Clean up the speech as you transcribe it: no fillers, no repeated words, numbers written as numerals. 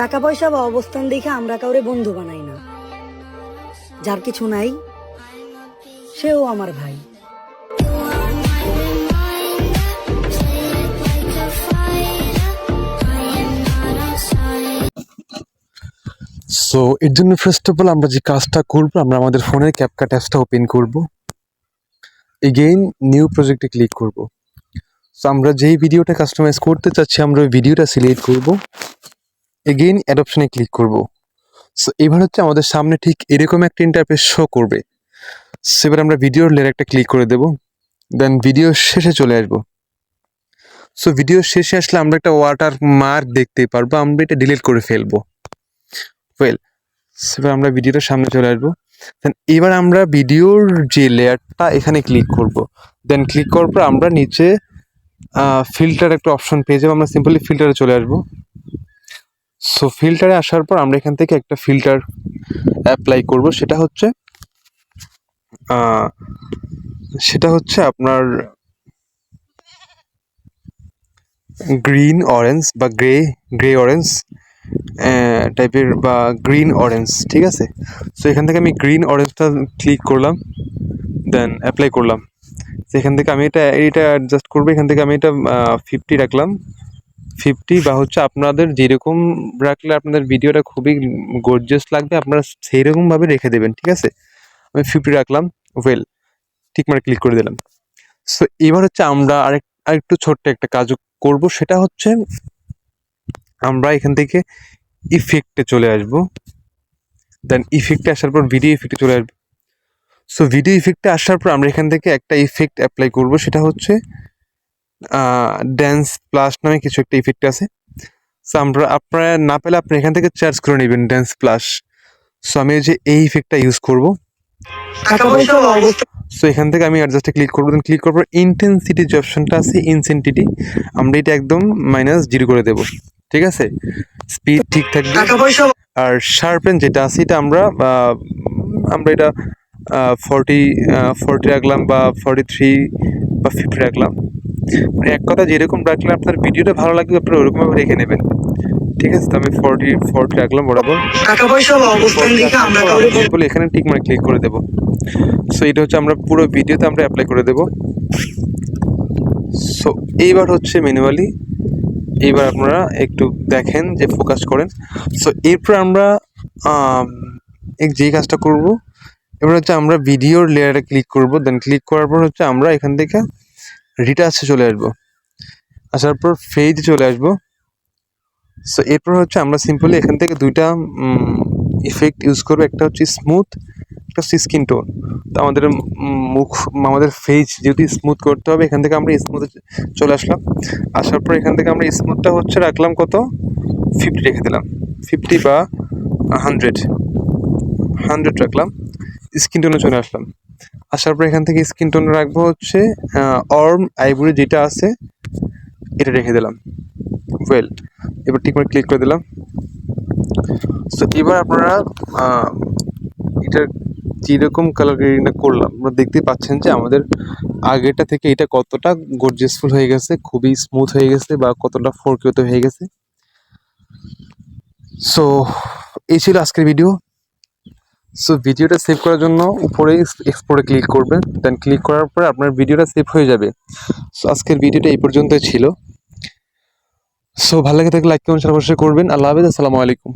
টাকা পয়সা বা অবস্থান দেখে আমরা কাউরে বন্ধু বানাই না। যার কিছু নাই সেও আমার ভাই। সো এর জন্য ফার্স্ট অফ অল আমরা যে কাজটা করবো, আমরা আমাদের ফোনের ক্যাপকাট অ্যাপসটা ওপেন করব। এগেইন নিউ প্রজেক্টে ক্লিক করব। সো আমরা যেই ভিডিওটা কাস্টমাইজ করতে চাচ্ছি আমরা ওই ভিডিওটা সিলেক্ট করব। এগেইন অ্যাড অপশনে ক্লিক করব। সো এবার হচ্ছে আমাদের সামনে ঠিক এরকম একটা ইন্টারফেস শো করবে। সো এবার আমরা ভিডিওর লেয়ার একটা ক্লিক করে দেব, দেন ভিডিও শেষে চলে আসবো। সো ভিডিও শেষে আসলে আমরা একটা ওয়াটার মার্ক দেখতে পারবো, আমরা এটা ডিলিট করে ফেলবো। ওয়েল, এবার আমরা ভিডিওটার সামনে চলে আসবো। দেন এবার আমরা ভিডিওর যে লেয়ারটা এখানে ক্লিক করব। দেন ক্লিক করার পর আমরা নিচে ফিল্টার একটা অপশন পেয়ে যাবো, আমরা সিম্পলি ফিল্টারে চলে আসবো। সো ফিল্টারে আসার পর আমরা এখান থেকে একটা ফিল্টার অ্যাপ্লাই করব, সেটা হচ্ছে আপনার গ্রিন অরেঞ্জ বা গ্রে অরেঞ্জ টাইপের বা গ্রিন অরেঞ্জ, ঠিক আছে। সো এখান থেকে আমি গ্রিন অরেঞ্জটা ক্লিক করলাম, দেন অ্যাপ্লাই করলাম। এখান থেকে আমি এটা অ্যাডজাস্ট করবো। এখান থেকে আমি এটা 50 রাখলাম, 50 বা হচ্ছে আপনাদের যেরকম রাখলে আপনাদের ভিডিওটা খুবই গর্জিয়াস লাগবে আপনারা সেই রকমভাবে রেখে দেবেন, ঠিক আছে। আমি 50 রাখলাম। ওয়েল, ঠিক মানে ক্লিক করে দিলাম। সো এবার হচ্ছে আমরা আরেকটু ছোট্ট একটা কাজ করব, সেটা হচ্ছে আমরা এখান থেকে ইফেক্টে চলে আসব। দেন ইফেক্টে আসার পর ভিডিও ইফেক্টে চলে আসবো। সো ভিডিও ইফেক্টে আসার পর আমরা এখান থেকে একটা ইফেক্ট অ্যাপ্লাই করব, সেটা হচ্ছে ড্যান্স প্লাস নামে কিছু একটা ইফেক্ট আছে। সো আপনারা না পেলে আপনি এখান থেকে চার্জ করে নেবেন ড্যান্স প্লাস। সো আমি যে এই ইফেক্টটা ইউজ করব। সো এখান থেকে আমি অ্যাডজাস্টে ক্লিক করবো, দেন ক্লিক করার পর ইন্টেন্সিটি যে অপশনটা আছে ইনসেন্টিটি, আমরা এটা একদম -0 করে দেব, ঠিক আছে। স্পিড ঠিক থাকবে। আর শার্পেন যেটা আছে এটা আমরা এটা 40 রাখলাম বা 43 বা 50 রাখলাম। মানে এক কথা যেরকম রাখলে আপনার ভিডিওটা ভালো লাগবে আপনারা ওরকমভাবে রেখে নেবেন, ঠিক আছে। তো আমি 40 রাখলাম বরাবর। বলে এখানে ঠিক মানে ক্লিক করে দেবো। সো এটা হচ্ছে আমরা পুরো ভিডিওতে আমরা অ্যাপ্লাই করে দেব। সো এইবার হচ্ছে ম্যানুয়ালি, এইবার আপনারা একটু দেখেন যে ফোকাস করেন। সো এরপর আমরা যে কাজটা করব, এবার হচ্ছে আমরা ভিডিওর লেয়ারে ক্লিক করব। দেন ক্লিক করার পর হচ্ছে আমরা এখান থেকে রিটাচে চলে আসবো, আসার পর ফেজে চলে আসবো। সো এরপর হচ্ছে আমরা সিম্পলি এখান থেকে দুইটা ইফেক্ট ইউজ করবো, একটা হচ্ছে স্মুথ, একটা হচ্ছে স্কিন টোন। তো আমাদের আমাদের ফেজ যেহেতু স্মুথ করতে হবে, এখান থেকে আমরা স্মুথে চলে আসলাম। আসার পর এখান থেকে আমরা স্মুথটা হচ্ছে রাখলাম কত, 50 রেখে দিলাম, 50 বা 100 রাখলাম। স্কিন টোনে চলে আসলাম। আসার পর এখান থেকে স্কিন টোন রাখবো হচ্ছে আইভরি যেটা আছে এটা রেখে দিলাম। ওয়েল, এবার ঠিক করে ক্লিক করে দিলাম। সো এবার আপনারা এটার যেরকম কালার গ্রেডিংটা করলাম আপনারা দেখতেই পাচ্ছেন যে আমাদের আগেরটা থেকে এটা কতটা গর্জিয়াসফুল হয়ে গেছে, খুবই স্মুথ হয়ে গেছে বা কতটা ফোরকেতে হয়ে গেছে। সো এই ছিল আজকের ভিডিও। সো ভিডিওটা সেভ করার জন্য উপরে এক্সপোর্টে ক্লিক করবেন, দেন ক্লিক করার পরে আপনার ভিডিওটা সেভ হয়ে যাবে। সো আজকের ভিডিওটা এই পর্যন্তই ছিল। সো ভালো লাগে থাকলে লাইক কমেন্ট অবশ্যই করবেন। আল্লাহ হাফেজ, আসসালামু আলাইকুম।